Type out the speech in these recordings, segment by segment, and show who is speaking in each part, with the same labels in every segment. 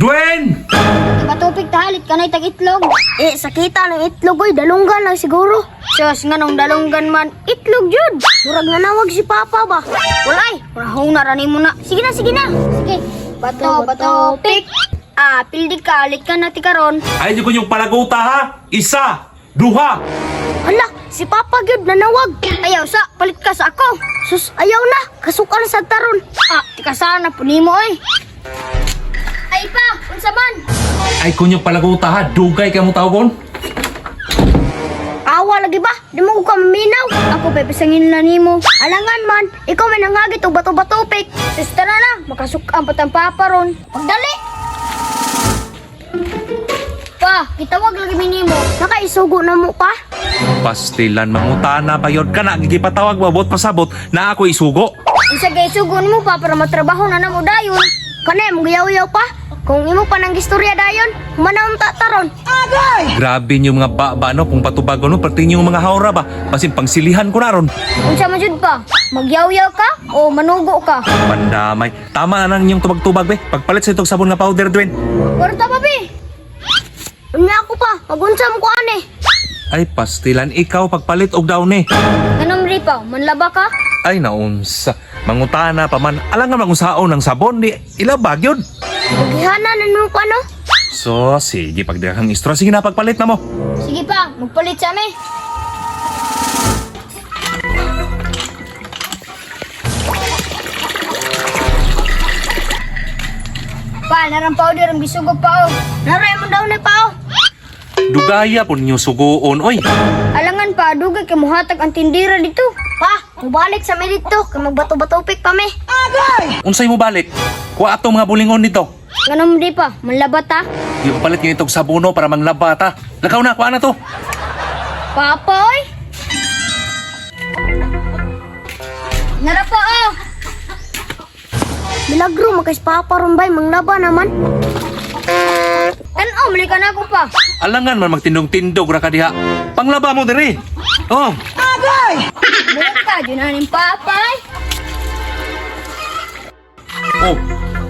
Speaker 1: Dwayne!
Speaker 2: Patupik tahalit ka na'y tag-itlog. Sakita ng itlog oy, dalunggan lang siguro. Sus, nga nung dalunggan man, itlog jud. Murag nanawag si Papa ba? Walay, rahong narani mo na. Sige na, sige na. Sige, bato, pik. Pildi ka, alit ka na ti karon.
Speaker 1: Ay, di ko yung palaguta ha! Isa! Duha!
Speaker 2: Hala, si Papa gyud nanawag. Ayaw sa, palit ka sa ako. Sus, ayaw na, kasukan sa taron. Tika sana po nimo oy. Ay pa, unsa man?
Speaker 1: Ay, kunyong palaguta ha! Dugay ka mo tawgon!
Speaker 2: Awa lagi ba? Di mo ko ka maminaw. Ako pepesangin na nimo. Alangan man, ikaw may nangagit o bato-batopik. Sister na, makasukaan pa tang Papa ron. Pagdali! Pa, kitawag lagi minimo. Nakaisugo na mo pa?
Speaker 1: Pastilan, mangutana ba yun? Kana, gigipatawag mabot pasabot na ako isugo.
Speaker 2: Isa kay sugon mo pa para matrabaho na namo dayon. Kanay mo gayaw-yaw pa. Kung imo pa nang istorya dayon, manawang tataron.
Speaker 1: Grabe yung mga baba no, kung patubago no, pati yung mga haura ba? Pasin pangsilihan ko na ron.
Speaker 2: Unsa man jud pa? Magyaw-yaw ka o manugo ka?
Speaker 1: Pandamay. Tama na yung tubag-tubag be. Pagpalit sa itong sabon nga powder, Dwayne.
Speaker 2: Warta pa bi. Unya ako pa, magunsam ko ane.
Speaker 1: Ay, pastilan, ikaw pagpalit og daw ni.
Speaker 2: Ganun ri pa, manlaba ka?
Speaker 1: Ay, naunsa. Mangutana pa man. Alang nga mangusaon ng sabon, di ilabag yun.
Speaker 2: Magihana na nung pa no?
Speaker 1: So, sige, pagdakang istro, sige na, pagpalit na mo.
Speaker 2: Sige pa, magpalit sa amin. Pa, narang powder ang bisugog pa o. Naray mo daw na pa o.
Speaker 1: Dugaya po ninyo sugoon, oy.
Speaker 2: Alangan pa, dugay kay muhatag ang tindira dito. Pa, mubalik sa amin dito, kay magbato-batopik pa me.
Speaker 1: Unsay mo balik? Kuha ato mga bulingon dito.
Speaker 2: Ganun di pa, manlabat ha.
Speaker 1: Di papalit yun itong sabuno para manglaba ta. Lakaw na, kuha na to.
Speaker 2: Papoy! Nara pa o. Milagro, magkais Papa ron bay, manglaba naman. Mali ka na ako pa.
Speaker 1: Alangan man magtindog-tindog ra ka diha. Panglaba mo diri. Oh.
Speaker 2: Bulat ka, dyan na ng Papay.
Speaker 1: Oh,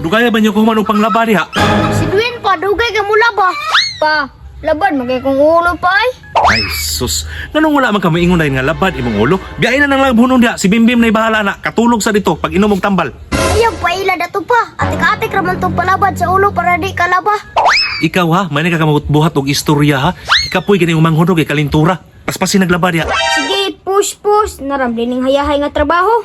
Speaker 1: dugaya ba niyo kuman og panglaba diha?
Speaker 2: Si Dwayne pa, dugay ka mula ba? Pa, laban, magay kong ulo pa ay.
Speaker 1: Ay, sus. Nanong wala man ka maingon dahil nga labad imong ulo? Biyain na nang lagbunong diha. Si Bimbim na'y bahala na. Katulog sa dito pag inom og tambal.
Speaker 2: Ayaw pa ila dato pa. Atik-atik raman tong palabad sa ulo para di kalaba.
Speaker 1: Ikaw ha, may nagkakamot-buhat og istorya ha. Ikapoy gani umanghod og kalintura. Paspasin naglaba diha.
Speaker 2: Sige, push. Naramdaling hayahay nga trabaho.